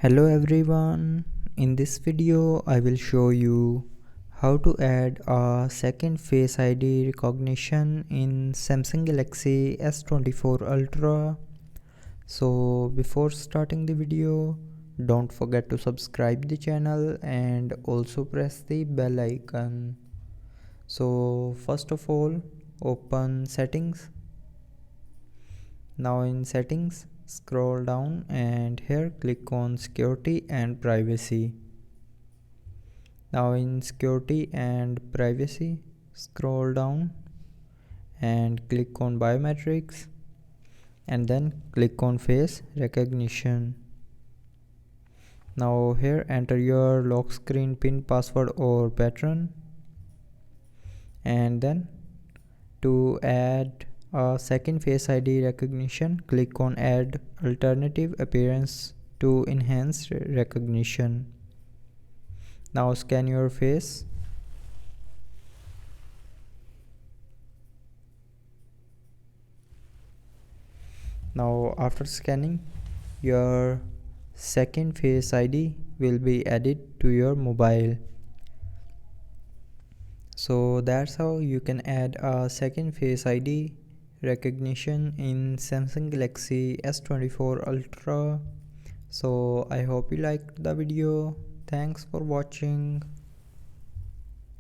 Hello everyone, in this video I will show you how to add a second Face ID recognition in Samsung Galaxy S24 Ultra. So before starting the video, don't forget to subscribe the channel and also press the bell icon. So first of all, open settings. Now in settings, scroll down and here click on security and privacy. Now in security and privacy, scroll down and click on biometrics and then click on face recognition. Now here enter your lock screen pin, password or pattern, and then to add a second Face ID recognition, click on add alternative appearance to enhance recognition. Now scan your face. Now after scanning, your second Face ID will be added to your mobile. So that's how you can add a second Face ID recognition in Samsung Galaxy S24 Ultra. So I hope you liked the video. Thanks for watching.